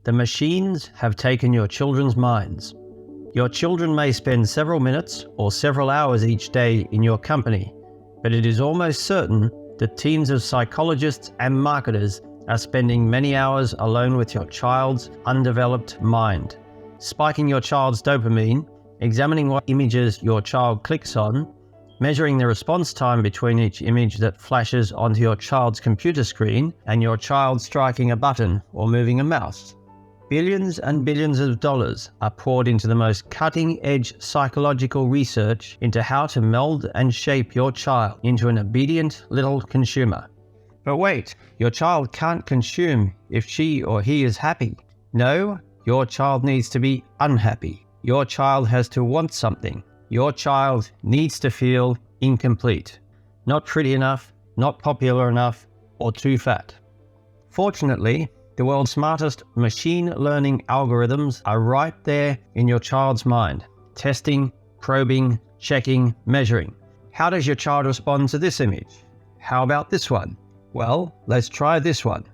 The machines have taken your children's minds. Your children may spend several minutes or several hours each day in your company, but it is almost certain that teams of psychologists and marketers are spending many hours alone with your child's undeveloped mind, spiking your child's dopamine, examining what images your child clicks on, measuring the response time between each image that flashes onto your child's computer screen and your child striking a button or moving a mouse. Billions and billions of dollars are poured into the most cutting-edge psychological research into how to meld and shape your child into an obedient little consumer. But wait, your child can't consume if she or he is happy. No, your child needs to be unhappy. Your child has to want something. Your child needs to feel incomplete. Not pretty enough, not popular enough, or too fat. Fortunately, the world's smartest machine learning algorithms are right there in your child's mind. Testing, probing, checking, measuring. How does your child respond to this image? How about this one? Well, let's try this one.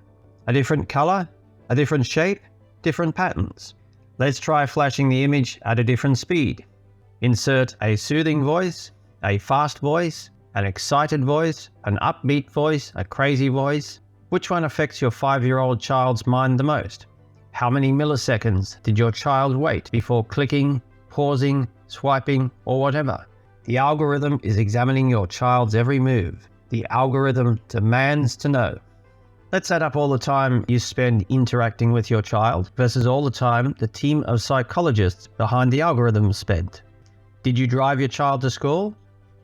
A different color, a different shape, different patterns. Let's try flashing the image at a different speed. Insert a soothing voice, a fast voice, an excited voice, an upbeat voice, a crazy voice. Which one affects your 5-year-old child's mind the most? How many milliseconds did your child wait before clicking, pausing, swiping, or whatever? The algorithm is examining your child's every move. The algorithm demands to know. Let's add up all the time you spend interacting with your child versus all the time the team of psychologists behind the algorithm spent. Did you drive your child to school?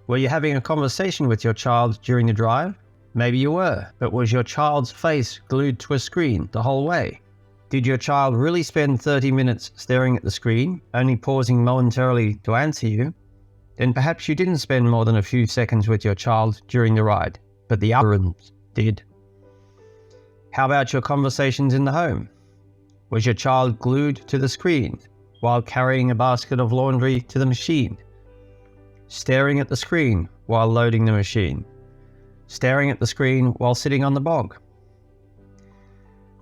Were you having a conversation with your child during the drive? Maybe you were, but was your child's face glued to a screen the whole way? Did your child really spend 30 minutes staring at the screen, only pausing momentarily to answer you? Then perhaps you didn't spend more than a few seconds with your child during the ride, but the algorithms did. How about your conversations in the home? Was your child glued to the screen while carrying a basket of laundry to the machine? Staring at the screen while loading the machine? Staring at the screen while sitting on the bog?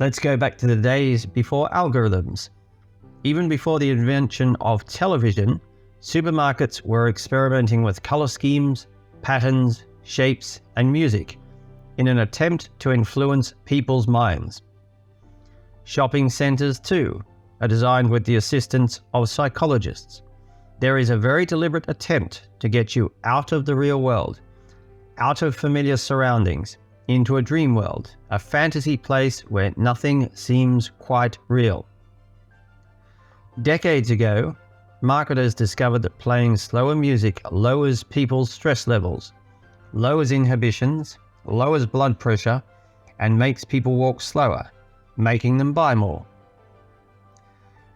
Let's go back to the days before algorithms. Even before the invention of television, supermarkets were experimenting with color schemes, patterns, shapes, and music in an attempt to influence people's minds. Shopping centers, too, are designed with the assistance of psychologists. There is a very deliberate attempt to get you out of the real world, out of familiar surroundings, into a dream world, a fantasy place where nothing seems quite real. Decades ago, marketers discovered that playing slower music lowers people's stress levels, lowers inhibitions, lowers blood pressure, and makes people walk slower, making them buy more.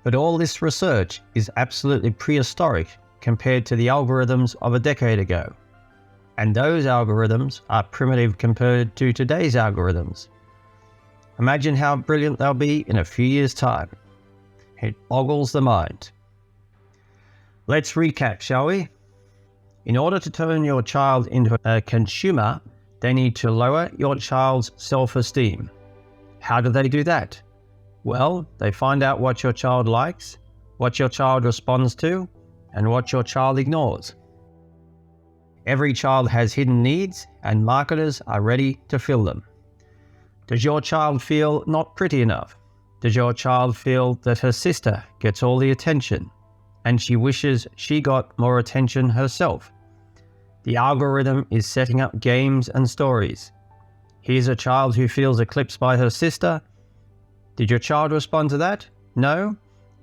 But all this research is absolutely prehistoric compared to the algorithms of a decade ago. And those algorithms are primitive compared to today's algorithms. Imagine how brilliant they'll be in a few years' time. It boggles the mind. Let's recap, shall we? In order to turn your child into a consumer, they need to lower your child's self-esteem. How do they do that? Well, they find out what your child likes, what your child responds to, and what your child ignores. Every child has hidden needs, and marketers are ready to fill them. Does your child feel not pretty enough? Does your child feel that her sister gets all the attention, and she wishes she got more attention herself? The algorithm is setting up games and stories. Here's a child who feels eclipsed by her sister. Did your child respond to that? No?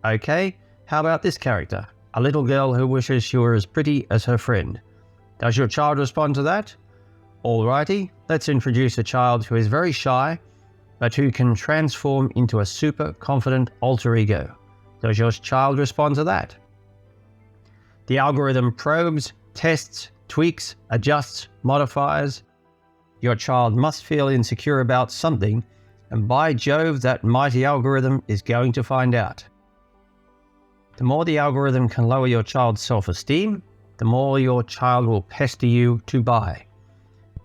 Okay, how about this character? A little girl who wishes she were as pretty as her friend. Does your child respond to that? Alrighty, let's introduce a child who is very shy, but who can transform into a super confident alter ego. Does your child respond to that? The algorithm probes, tests, tweaks, adjusts, modifies. Your child must feel insecure about something, and by Jove, that mighty algorithm is going to find out. The more the algorithm can lower your child's self-esteem, the more your child will pester you to buy.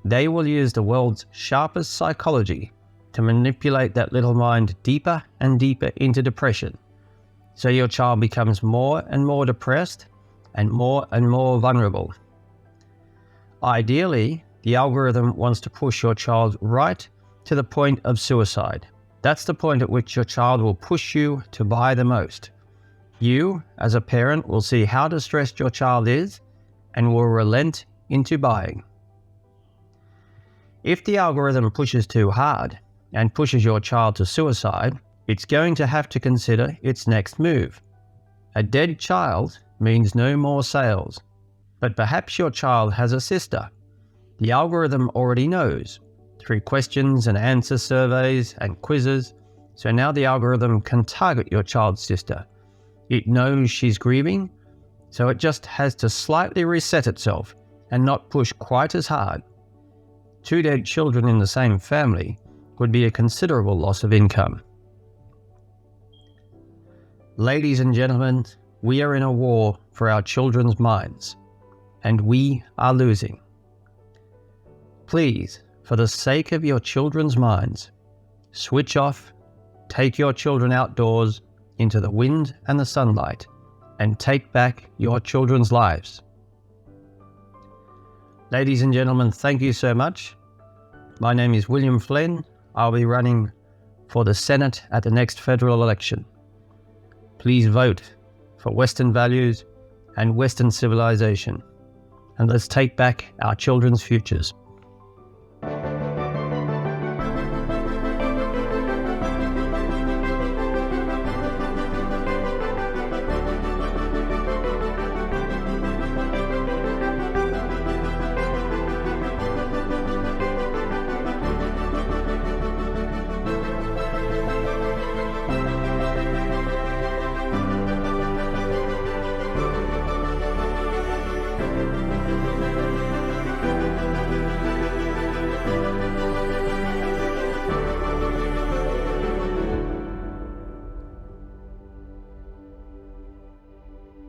They will use the world's sharpest psychology to manipulate that little mind deeper and deeper into depression. So your child becomes more and more depressed and more vulnerable. Ideally, the algorithm wants to push your child right to the point of suicide. That's the point at which your child will push you to buy the most. You, as a parent, will see how distressed your child is and will relent into buying. If the algorithm pushes too hard and pushes your child to suicide, it's going to have to consider its next move. A dead child means no more sales. But perhaps your child has a sister. The algorithm already knows through questions and answer surveys and quizzes. So now the algorithm can target your child's sister. It knows she's grieving, so it just has to slightly reset itself and not push quite as hard. 2 dead children in the same family would be a considerable loss of income. Ladies and gentlemen, we are in a war for our children's minds, and we are losing. Please, for the sake of your children's minds, switch off, take your children outdoors into the wind and the sunlight, and take back your children's lives. Ladies and gentlemen, thank you so much. My name is William Flynn. I'll be running for the Senate at the next federal election. Please vote for Western values and Western civilization, and let's take back our children's futures.